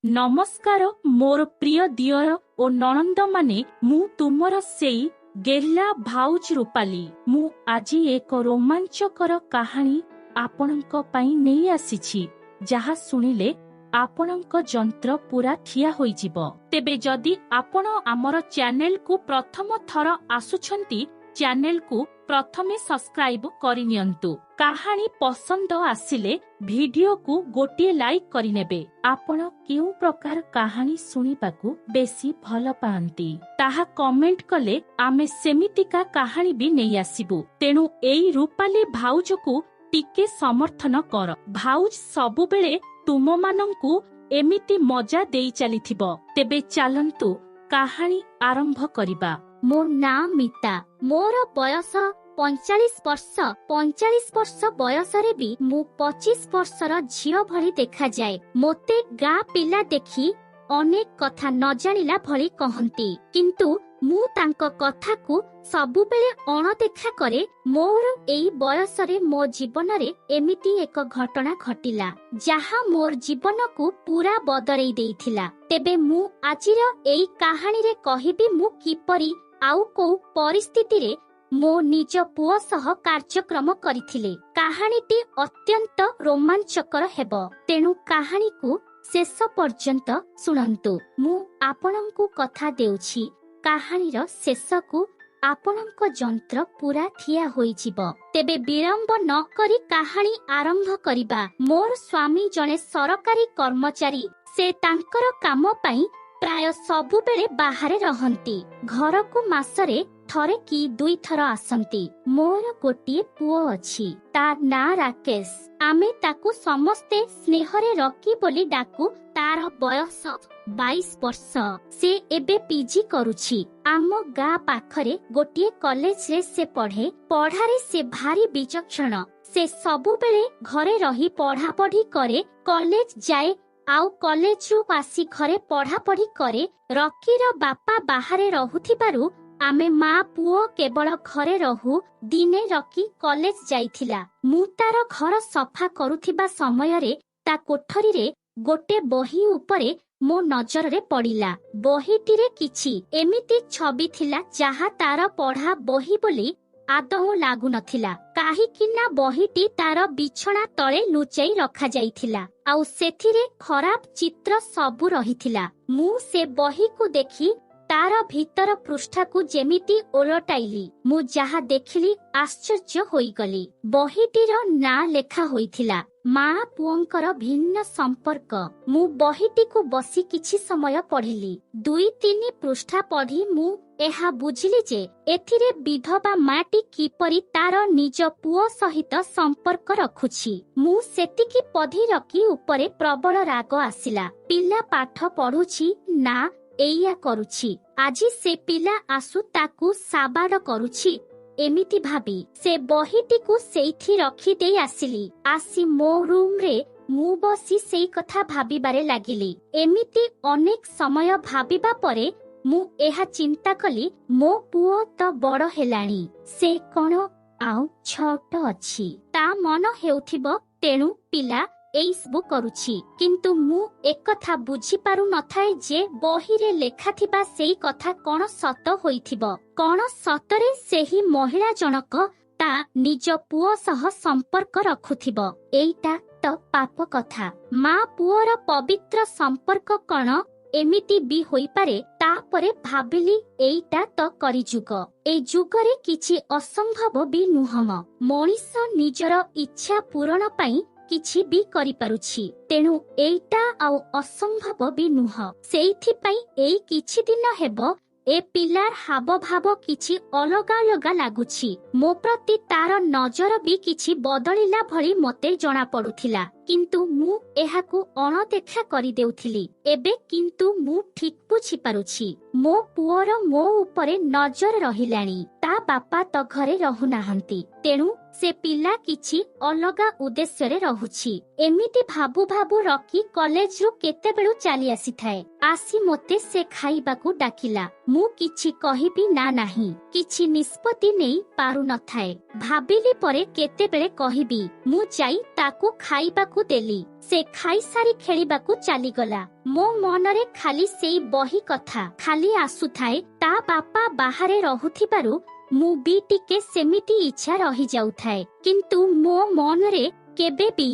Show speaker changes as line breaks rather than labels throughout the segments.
नमस्कार मोर प्रिय दियर ओ ननंद माने मु तुमर सेई गेला भाउज रूपाली मु आजी एक रोमांचकर कहानी आपणक पई नेई आसीछि जहा सुनिले आपणक जंत्र पूरा ठिया होई जिवो। तेबे जदि आपण आमर चैनल को प्रथम थर आसुछंती चैनल को प्रथमे सब्सक्राइब करिनियंतु। कहानी पसंद आसिले वीडियो को गोटे लाइक करिनेबे। आपण केउ प्रकार कहानी सुनिबाकू बेसी भल पांती ताहा कमेंट कले आमे सेमितिका कहानी भी नहीं आसीबु। तेणु एई रूपाली भाउज को टिके समर्थन कर। भाउज सबु बेले तुम मानंकू एमिति मजा देई चलिथिबो। तेबे चालंतु कहानी आरंभ करिबा।
मो नाम मिता, मोर बयस 45 वर्ष। 45 वर्ष बयसरे भी मु 25 वर्षर झियो भली देखा जाए। मोते गाँ पिला देखी अनेक कथा न जानिला भली कहंती, किंतु मु तांको कथा को सबु बेले अणदेखा करे। मोर एई बयसरे मो जीवन रे एमिति एक घटना घटिला जहा मोर जीवन को पूरा बदलई देइथिला। तेबे मु आजिर एई कहानी रे कहिबी मु किपरि आउ को परिस्थिति रे मो निज पुओ सह कार्यक्रम करिथिले। कहानीटी अत्यंत रोमांचकर हेबो, तेणु कहानी को शेष पर्यंत सुनंतु। मु आपनंकु कथा देउछि कहानीर शेष को आपनंक जंत्र पूरा ठिया होई जिवो। तेबे विलंब न करी कहानी आरंभ करिबा। मोर स्वामी जने सरकारी कर्मचारी। से तांकर काम पई प्राय सबु बेले बाहरे रहंती। घर को मासरे थरे की दुई थर आसंती। मोर गोटिए पुओ अछि, ता ना राकेश। आमे ताकू समस्ते स्नेहरे रकी बोली डाकू। तार बयस 22 वर्ष। से एबे पीजी करुछि। आम गाँ पाखरे गोटिए कॉलेज रे से पढ़े। पढ़ारे से भारी विचक्षण। से सबु बेले घरे रही पढ़ा पढ़ी करे। कॉलेज जाए आउ कॉलेज रु आसी घरे पढ़ा पढ़ी करे। रकीर बापा बाहरे रहुथिबारु आमे माँ पुओ केवल घरे रहू। दिने रकी कॉलेज जाइथिला। मु तार घर सफा करुथिबा समयरे ता कोठरी रे गोटे बही उपरे मो नजर रे पड़िला। बहीटिरे किछि एमिति छवि थिला जहा तार पढ़ा बही बोली आदौ लागु नथिला। काहिकिना बहीटी तार बिछଣା तळे लुचाई रखा जाइथिला आउ सेथिरे खराब चित्र सबु रहिथिला। मु से बही को देखी तार भीतर पृष्ठा को जेमिति ओलटाइली। मु जहा देखिली आश्चर्य होई गली। बहीटीर ना लेखा होइथिला माँ पुओंकर भिन्न संपर्क। मु बहीटी को बसी किछि समय पढ़िली। 2-3 पृष्ठा पढ़ी मु एहा बुझिली जे एथिरे विधवा माटी किपरि तार निज पुओ सहित संपर्क रखुछि। मु सेतिकी पढ़ी रकी उपरे प्रबल राग आसिला। पिला पाठ पढ़ुछि ना एइया करुछि। आजी से पिला आसु ताकू साबाड करुछि। एमिति भाबी से बहीटी को सेइथि रखी देई आसिली। आसी मो रूम रे मु बसी सेई कथा भाबिबारे लागिली। एमिति अनेक समय भाबिबा परे मु एहा चिंता कली मो पुओ तो बड़ हेलाणी। से कोन आउ छोट अछि ता मन हेउथिबो। तेणु पिला एई सब करुछि। किंतु मु एक कथा बुझी पारु नथाए जे बही रे लेखा थिबा सेई कथा कोन सत होइथिबो। कोन सतरे सेही महिला जनक ता निज पुओ सह संपर्क रखुथिबो। एईटा तो पाप कथा। माँ पुओर पवित्र संपर्क कोन एमिति भी होई पारे। तापरे भाबिली एईटा तो करी जुग। ए जुगरे किछि असंभव भी नुहम। मनीष निजर इच्छा पूरण पई किछि भी करि पारुछि। तेणु एईटा आउ असंभव भी नुह। सेइथि पई एई किछि दिन हेबो ए पिलार हाव भाव किछि अलगा अलगा लागुछि। मो प्रति तार नजर भी किछि बदलिला भली मते जणा पडुथिला, किंतु मु एहाकू अणदेखा करि देउथिली। एबे किंतु मु ठीक बुझी पारुछि मो पुओर मो उपरे नजर रहिलाणी। ता बापा तो घरे रहु नाहंती। तेणु ସେ ପିଲା କିଛି ଅଲଗା ଉଦ୍ଦେଶ୍ୟରେ ରହୁଛି। ଏମିତି ଭାବୁ ଭାବୁ ରକି କଲେଜରୁ କେତେବେଳୁ ଚାଲି ଆସିଥାଏ। ଆସି ମୋତେ ସେ ଖାଇବାକୁ ଡାକିଲା। ମୁଁ କିଛି କହିବି ନା ନାହିଁ, କିଛି ନିଷ୍ପତ୍ତି ନେଇ ପାରୁନଥାଏ। ଭାବିଲି ପରେ କେତେବେଳେ କହିବି। ମୁଁ ଯାଇ ତାକୁ ଖାଇବାକୁ ଦେଲି। ସେ ଖାଇସାରି ଖେଳିବାକୁ ଚାଲିଗଲା। ମୋ ମନରେ ଖାଲି ସେଇ ବହି କଥା ଖାଲି ଆସୁଥାଏ। ତା ବାପା ବାହାରେ ରହୁଥିବାରୁ ମୁଁ ବି ଟିକେ ସେମିତି ଇଚ୍ଛା ରହିଯାଉଥାଏ। କିନ୍ତୁ ମୋ ମନରେ କେବେ ବି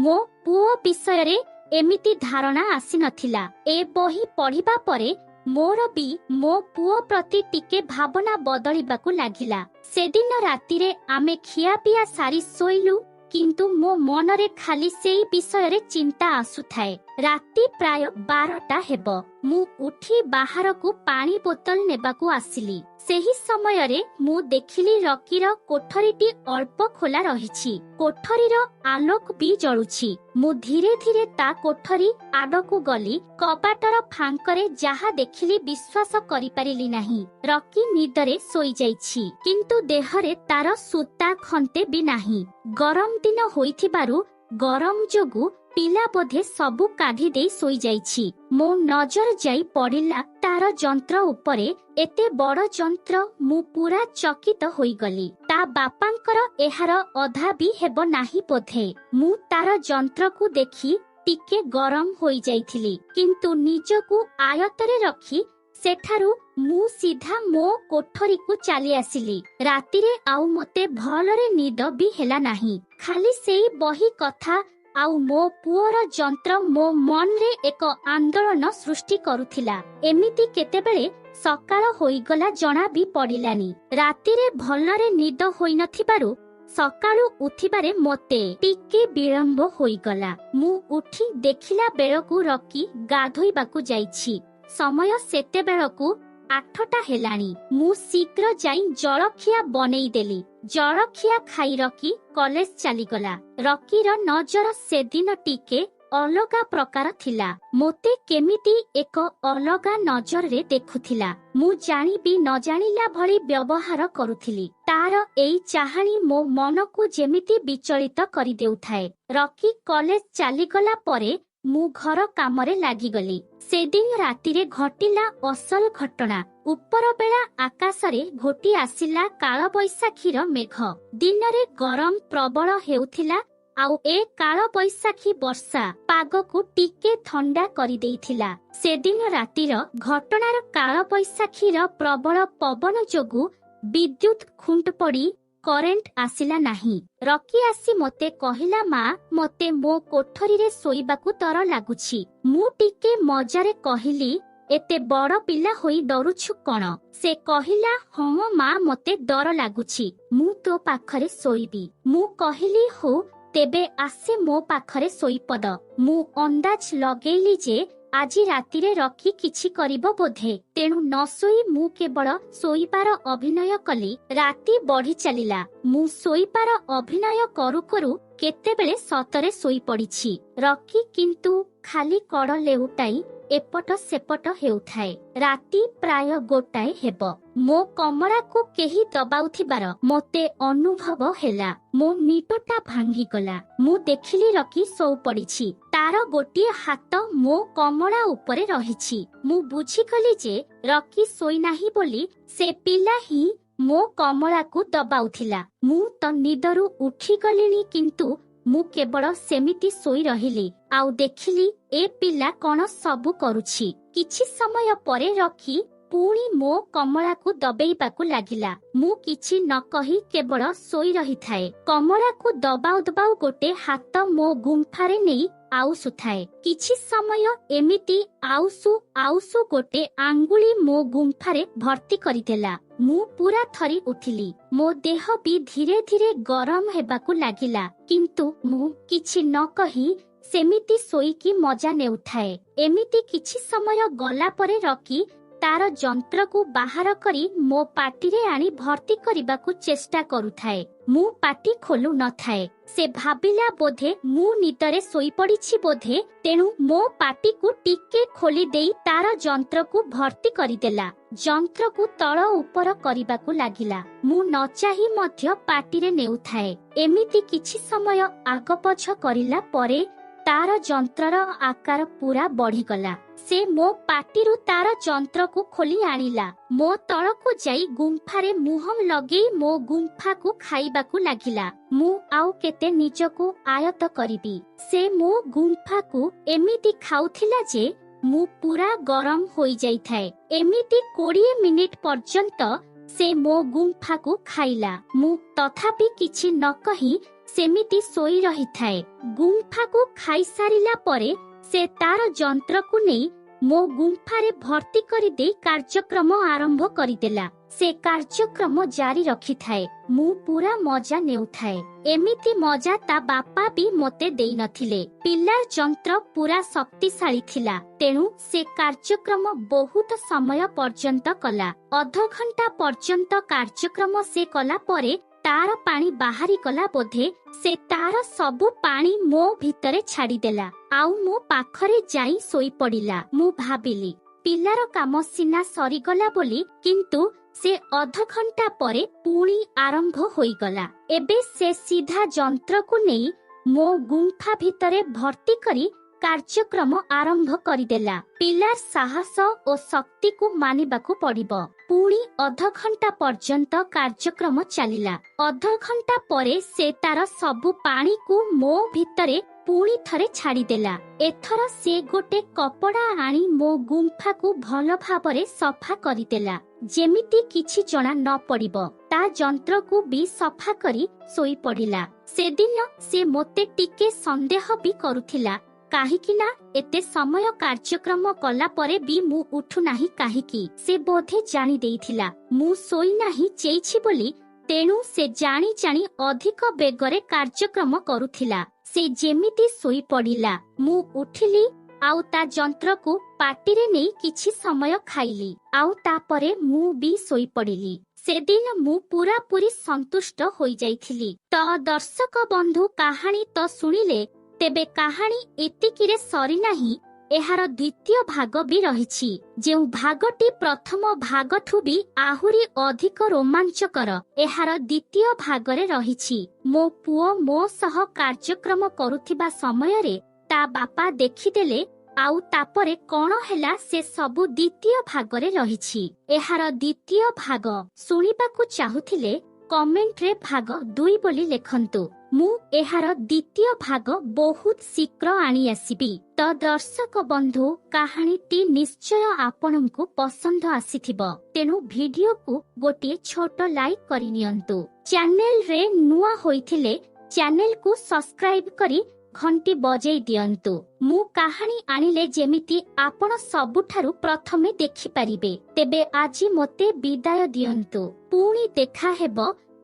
ମୋ ପୁଅ ବିଷୟରେ ଏମିତି ଧାରଣା ଆସିନଥିଲା। ଏ ବହି ପଢିବା ପରେ ମୋର ବି ମୋ ପୁଅ ପ୍ରତି ଟିକେ ଭାବନା ବଦଳିବାକୁ ଲାଗିଲା। ସେଦିନ ରାତିରେ ଆମେ ଖିଆପିଆ ସାରି ଶୋଇଲୁ, କିନ୍ତୁ ମୋ ମନରେ ଖାଲି ସେଇ ବିଷୟରେ ଚିନ୍ତା ଆସୁଥାଏ। ରାତି ପ୍ରାୟ 12ଟା ହେବ। ମୁଁ ଉଠି ବାହାରକୁ ପାଣି ବୋତଲ ନେବାକୁ ଆସିଲି। ସେହି ସମୟରେ ମୁଁ ଦେଖିଲି ରକିର କୋଠରୀଟି ଅଳ୍ପ ଖୋଲା ରହିଛି। କୋଠରୀର ଆଲୋକ ବି ଜଳୁଛି। ମୁଁ ଧୀରେ ଧୀରେ ତା କୋଠରୀ ଆଡ଼କୁ ଗଲି। କବାଟର ଫାଙ୍କରେ ଯାହା ଦେଖିଲି ବିଶ୍ୱାସ କରିପାରିଲି ନାହିଁ। ରକି ନିଦରେ ଶୋଇଯାଇଛି, କିନ୍ତୁ ଦେହରେ ତାର ସୂତା ଖଣ୍ଟେ ବି ନାହିଁ। ଗରମ ଦିନ ହୋଇଥିବାରୁ ଗରମ ଯୋଗୁଁ ପିଲା ବୋଧେ ସବୁ କାଢି ଦେଇ ଶୋଇଯାଇଛି। ମୋ ନଜର ଯାଇ ପଡ଼ିଲା ତାର ଯନ୍ତ୍ର ଉପରେ। ଏତେ ବଡ଼ ଯନ୍ତ୍ର, ମୁଁ ପୁରା ଚକିତ ହୋଇଗଲି। ତା ବାପାଙ୍କର ଏହାର ଅଧା ବି ହେବ ନାହିଁ ବୋଧେ। ମୁଁ ତାର ଯନ୍ତ୍ରକୁ ଦେଖି ଟିକେ ଗରମ ହୋଇଯାଇଥିଲି, କିନ୍ତୁ ନିଜକୁ ଆୟତ୍ତରେ ରଖି ସେଠାରୁ ମୁଁ ସିଧା ମୋ କୋଠରୀକୁ ଚାଲି ଆସିଲି। ରାତିରେ ଆଉ ମୋତେ ଭଲରେ ନିଦ ବି ହେଲା ନାହିଁ। ଖାଲି ସେଇ ବହି କଥା ଆଉ ମୋ ପୁଅର ଯନ୍ତ୍ର ମୋ ମନରେ ଏକ ଆନ୍ଦୋଳନ ସୃଷ୍ଟି କରୁଥିଲା। ଏମିତି କେତେବେଳେ ସକାଳ ହୋଇଗଲା ଜଣା ବି ପଡ଼ିଲାନି। ରାତିରେ ଭଲରେ ନିଦ ହୋଇନଥିବାରୁ ସକାଳୁ ଉଠିବାରେ ମୋତେ ଟିକେ ବିଳମ୍ବ ହୋଇଗଲା। ମୁଁ ଉଠି ଦେଖିଲା ବେଳକୁ ରକି ଗାଧୋଇବାକୁ ଯାଇଛି। ସମୟ ସେତେବେଳକୁ 8ଟା ହେଲାଣି। ମୁଁ ଶୀଘ୍ର ଯାଇ ଜଳଖିଆ ବନେଇଦେଲି। ଜଳଖିଆ ଖାଇ ରକି କଲେଜ ଚାଲିଗଲା। ରକିର ନଜର ସେଦିନ ଟିକେ ଅଲଗା ପ୍ରକାର ଥିଲା। ମୋତେ କେମିତି ଏକ ଅଲଗା ନଜରରେ ଦେଖୁଥିଲା। ମୁଁ ଜାଣିବି ନ ଜାଣିଲା ଭଳି ବ୍ୟବହାର କରୁଥିଲି। ତାର ଏଇ ଚାହାଣୀ ମୋ ମନକୁ ଯେମିତି ବିଚଳିତ କରିଦେଉଥାଏ। ରକି କଲେଜ ଚାଲିଗଲା ପରେ ମୁଁ ଘର କାମରେ ଲାଗିଗଲି। ସେଦିନ ରାତିରେ ଘଟିଲା ଅସଲ ଘଟଣା। ଉପରବେଳା ଆକାଶରେ ଘୋଟି ଆସିଲା କାଳବୈଶାଖୀର ମେଘ। ଦିନରେ ଗରମ ପ୍ରବଳ ହେଉଥିଲା, ଆଉ ଏ କାଳବୈଶାଖୀ ବର୍ଷା ପାଗକୁ ଟିକେ ଥଣ୍ଡା କରିଦେଇଥିଲା। ସେଦିନ ରାତିର ଘଟଣାର କାଳବୈଶାଖୀର ପ୍ରବଳ ପବନ ଯୋଗୁଁ ବିଦ୍ୟୁତ ଖୁଣ୍ଟ ପଡ଼ି କରେଣ୍ଟ ଆସିଲା ନାହିଁ। ରକି ଆସି ମୋତେ କହିଲା, ମା, ମୋତେ ମୋ କୋଠରୀରେ ଶୋଇବାକୁ ଡର ଲାଗୁଛି। ମୁଁ ଟିକେ ମଜାରେ କହିଲି, ଏତେ ବଡ଼ ପିଲା ହୋଇ ଡରୁଛୁ କଣ? ସେ କହିଲା, ହଁ ମା, ମୋତେ ଡର ଲାଗୁଛି। ମୁଁ ତୋ ପାଖରେ ଶୋଇବି। ମୁଁ କହିଲି, ହଉ ତେବେ ଆସେ ମୋ ପାଖରେ ଶୋଇପଡ଼। ମୁଁ ଅନ୍ଦାଜ ଲଗେଇଲି ଯେ ଆଜି ରାତିରେ ରକି କିଛି କରିବ ବୋଧେ। ତେଣୁ ନ ଶୋଇ ମୁଁ କେବଳ ଶୋଇବାର ଅଭିନୟ କଲି। ରାତି ବଢି ଚାଲିଲା। ମୁଁ ଶୋଇବାର ଅଭିନୟ କରୁ କରୁ କେତେବେଳେ ସତରେ ଶୋଇପଡ଼ିଛି। ରକି କିନ୍ତୁ ଖାଲି କଡ଼ ଲେଉଟାଇ ଏପଟ ସେପଟ ହେଉଥାଏ। ରାତି ପ୍ରାୟ 1ଟାଏ ହେବ। ମୋ କମଳାକୁ କେହି ଦବାଉଥିବାର ମୋତେ ଅନୁଭବ ହେଲା। ମୋ ନିଦଟା ଭାଙ୍ଗିଗଲା। ମୁଁ ଦେଖିଲି ରକି ଶୋଇପଡ଼ିଛି। ତାର ଗୋଟିଏ ହାତ ମୋ କମଳା ଉପରେ ରହିଛି। ମୁଁ ବୁଝିଗଲି ଯେ ରକି ଶୋଇନାହିଁ ବୋଲି ସେ ପିଲା ହିଁ ମୋ କମଳାକୁ ଦବାଉଥିଲା। ମୁଁ ତ ନିଦରୁ ଉଠିଗଲିଣି, କିନ୍ତୁ ମୁଁ କେବଳ ସେମିତି ଶୋଇ ରହିଲି। ଆଉ ଦେଖିଲି ଏ ପିଲା କଣ ସବୁ କରୁଛି। କିଛି ସମୟ ପରେ ରକି ପୁଣି ମୋ କମଳାକୁ ଦବେଇବାକୁ ଲାଗିଲା। ମୁଁ କିଛି ନ କହି କେବଳ ଶୋଇ ରହିଥାଏ। କମଳାକୁ ଦବାଉ ଦବାଉ ଗୋଟେ ହାତ ମୋ ଗୁମ୍ଫାରେ ନେଇ ଆଉସୁଥାଏ। କିଛି ସମୟ ଏମିତି ଆଉସୁ ଆଉସୁ ଗୋଟେ ଆଙ୍ଗୁଳି ମୋ ଗୁମ୍ଫାରେ ଭର୍ତ୍ତି କରିଦେଲା। ମୁଁ ପୁରା ଥରି ଉଠିଲି। ମୋ ଦେହ ବି ଧୀରେ ଧୀରେ ଗରମ ହେବାକୁ ଲାଗିଲା, କିନ୍ତୁ ମୁଁ କିଛି ନ କହି ସେମିତି ଶୋଇକି ମଜା ନେଉଥାଏ। ଏମିତି କିଛି ସମୟ ଗଲା ପରେ ରକି ତାର ଯନ୍ତ୍ରକୁ ବାହାର କରି ମୋ ପାଟିରେ ଆଣି ଭର୍ତ୍ତି କରିବାକୁ ଚେଷ୍ଟା କରୁଥାଏ। ମୁଁ ପାଟି ଖୋଲୁ ନଥାଏ। ସେ ଭାବିଲା ବୋଧେ ମୁଁ ନିଦରେ ଶୋଇପଡ଼ିଛି ବୋଧେ, ତେଣୁ ମୋ ପାଟିକୁ ଟିକେ ଖୋଲି ଦେଇ ତାର ଯନ୍ତ୍ରକୁ ଭର୍ତ୍ତି କରିଦେଲା। ଯନ୍ତ୍ରକୁ ତଳ ଉପର କରିବାକୁ ଲାଗିଲା। ମୁଁ ନ ଚାହିଁ ମଧ୍ୟ ପାଟିରେ ନେଉଥାଏ। ଏମିତି କିଛି ସମୟ ଆଗପଛ କରିଲା ପରେ ତାର ଯନ୍ତ୍ରର ଆକାର ପୁରା ବଢିଗଲା। ସେ ମୋ ପାଟିରୁ ତାର ଯନ୍ତ୍ରକୁ ଖୋଲି ଆଣିଲା। ମୋ ତଳକୁ ଯାଇ ଗୁମ୍ଫାରେ ମୁହଁ ଲଗେଇ ମୋ ଗୁମ୍ଫାକୁ ଖାଇବାକୁ ଲାଗିଲା। ମୁଁ ଆଉ କେତେ ନିଜକୁ ଆୟତ୍ତ କରିବି। ସେ ମୋ ଗୁମ୍ଫାକୁ ଏମିତି ଖାଉଥିଲା ଯେ ମୁଁ ପୁରା ଗରମ ହୋଇଯାଇଥାଏ। ଏମିତି 20 ମିନିଟ ପର୍ଯ୍ୟନ୍ତ ସେ ମୋ ଗୁମ୍ଫାକୁ ଖାଇଲା। ମୁଁ ତଥାପି କିଛି ନ କହି ସେମିତି ଶୋଇ ରହିଥାଏ। ଗୁମ୍ଫାକୁ ଖାଇସାରିଲା ପରେ ସେ ତାର ଯନ୍ତ୍ରକୁ ନେଇ ମୋ ଗୁମ୍ଫାରେ ଭର୍ତ୍ତି କରିଦେଇ କାର୍ଯ୍ୟକ୍ରମ ଆରମ୍ଭ କରିଦେଲା। ସେ କାର୍ଯ୍ୟକ୍ରମ ଜାରି ରଖିଥାଏ। ମୁଁ ପୁରା ମଜା ନେଉଥାଏ। ଏମିତି ମଜା ତା ବାପା ବି ମୋତେ ଦେଇନଥିଲେ। ପିଲାର ଯନ୍ତ୍ର ପୁରା ଶକ୍ତିଶାଳୀ ଥିଲା, ତେଣୁ ସେ କାର୍ଯ୍ୟକ୍ରମ ବହୁତ ସମୟ ପର୍ଯ୍ୟନ୍ତ କଲା। ଅଧଘଣ୍ଟା ପର୍ଯ୍ୟନ୍ତ କାର୍ଯ୍ୟକ୍ରମ ସେ କଲା ପରେ ତାର ପାଣି ବାହାରିଗଲା ବୋଧେ। ସେ ତାର ସବୁ ପାଣି ମୋ ଭିତରେ ଛାଡ଼ିଦେଲା, ଆଉ ମୋ ପାଖରେ ଯାଇ ଶୋଇପଡ଼ିଲା। ମୁଁ ଭାବିଲି ପିଲାର କାମ ସିନା ସରିଗଲା ବୋଲି, କିନ୍ତୁ ସେ ଅଧଘଣ୍ଟା ପରେ ପୁଣି ଆରମ୍ଭ ହୋଇଗଲା। ଏବେ ସେ ସିଧା ଯନ୍ତ୍ରକୁ ନେଇ ମୋ ଗୁମ୍ଫା ଭିତରେ ଭର୍ତ୍ତି କରି କାର୍ଯ୍ୟକ୍ରମ ଆରମ୍ଭ କରିଦେଲା। ପିଲାର ସାହସ ଓ ଶକ୍ତିକୁ ମାନିବାକୁ ପଡ଼ିବ। ପୁଣି ଅଧଘଣ୍ଟା ପର୍ଯ୍ୟନ୍ତ କାର୍ଯ୍ୟକ୍ରମ ଚାଲିଲା। ଅଧଘଣ୍ଟା ପରେ ସେ ତାର ସବୁ ପାଣିକୁ ମୋ ଭିତରେ ପୁଣି ଥରେ ଛାଡ଼ିଦେଲା। ଏଥର ସେ ଗୋଟେ କପଡା ଆଣି ମୋ ଗୁମ୍ଫାକୁ ଭଲ ଭାବରେ ସଫା କରିଦେଲା, ଯେମିତି କିଛି ଜଣା ନ ପଡିବ। ତା ଯନ୍ତ୍ରକୁ ବି ସଫା କରି ଶୋଇପଡ଼ିଲା। ସେଦିନ ସେ ମୋତେ ଟିକେ ସନ୍ଦେହ ବି କରୁଥିଲା, କାହିଁକି ନା ଏତେ ସମୟ କାର୍ଯ୍ୟକ୍ରମ କଲା ପରେ ବି ମୁଁ ଉଠୁନାହିଁ କାହିଁକି। ସେ ବୋଧେ ଜାଣି ଦେଇଥିଲା ମୁଁ ଶୋଇନାହିଁ ଚେଇଛି ବୋଲି, ତେଣୁ ସେ ଜାଣି ଜାଣି ଅଧିକ ବେଗରେ କାର୍ଯ୍ୟକ୍ରମ କରୁଥିଲା। ସେ ଯେମିତି ଶୋଇପଡ଼ିଲା, ମୁଁ ଉଠିଲି ଆଉ ତା ଯନ୍ତ୍ରକୁ ପାଟିରେ ନେଇ କିଛି ସମୟ ଖାଇଲି, ଆଉ ତାପରେ ମୁଁ ବି ଶୋଇପଡ଼ିଲି। ସେଦିନ ମୁଁ ପୁରାପୁରି ସନ୍ତୁଷ୍ଟ ହୋଇଯାଇଥିଲି। ତ ଦର୍ଶକ ବନ୍ଧୁ, କାହାଣୀ ତ ଶୁଣିଲେ, ତେବେ କାହାଣୀ ଏତିକିରେ ସରିନାହିଁ। ଏହାର ଦ୍ୱିତୀୟ ଭାଗ ବି ରହିଛି, ଯେଉଁ ଭାଗଟି ପ୍ରଥମ ଭାଗଠୁ ବି ଆହୁରି ଅଧିକ ରୋମାଞ୍ଚକର। ଏହାର ଦ୍ୱିତୀୟ ଭାଗରେ ରହିଛି, ମୋ ପୁଅ ମୋ ସହ କାର୍ଯ୍ୟକ୍ରମ କରୁଥିବା ସମୟରେ ତା ବାପା ଦେଖିଦେଲେ, ଆଉ ତାପରେ କଣ ହେଲା ସେ ସବୁ ଦ୍ୱିତୀୟ ଭାଗରେ ରହିଛି। ଏହାର ଦ୍ୱିତୀୟ ଭାଗ ଶୁଣିବାକୁ ଚାହୁଁଥିଲେ କମେଣ୍ଟରେ ଭାଗ 2 ବୋଲି ଲେଖନ୍ତୁ। ମୁଁ ଏହାର ଦ୍ୱିତୀୟ ଭାଗ ବହୁତ ଶୀଘ୍ର ଆଣି ଆସିବି। ତ ଦର୍ଶକ ବନ୍ଧୁ, କାହାଣୀଟି ନିଶ୍ଚୟ ଆପଣଙ୍କୁ ପସନ୍ଦ ଆସିଥିବ, ତେଣୁ ଭିଡିଓକୁ ଗୋଟିଏ ଛୋଟ ଲାଇକ୍ କରିନିଅନ୍ତୁ। ଚ୍ୟାନେଲରେ ନୂଆ ହୋଇଥିଲେ ଚ୍ୟାନେଲକୁ ସବସ୍କ୍ରାଇବ କରି ଘଣ୍ଟି ବଜେଇ ଦିଅନ୍ତୁ। ମୁଁ କାହାଣୀ ଆଣିଲେ ଯେମିତି ଆପଣ ସବୁଠାରୁ ପ୍ରଥମେ ଦେଖିପାରିବେ। ତେବେ ଆଜି ମୋତେ ବିଦାୟ ଦିଅନ୍ତୁ। ପୁଣି ଦେଖା ହେବ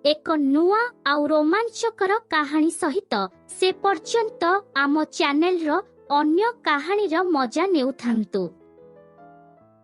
ଏକ ନୂଆ ଆଉ ରୋମାଞ୍ଚକର କାହାଣୀ ସହିତ। ସେ ପର୍ଯ୍ୟନ୍ତ ଆମ ଚ୍ୟାନେଲର ଅନ୍ୟ କାହାଣୀର ମଜା ନେଉଥାନ୍ତୁ।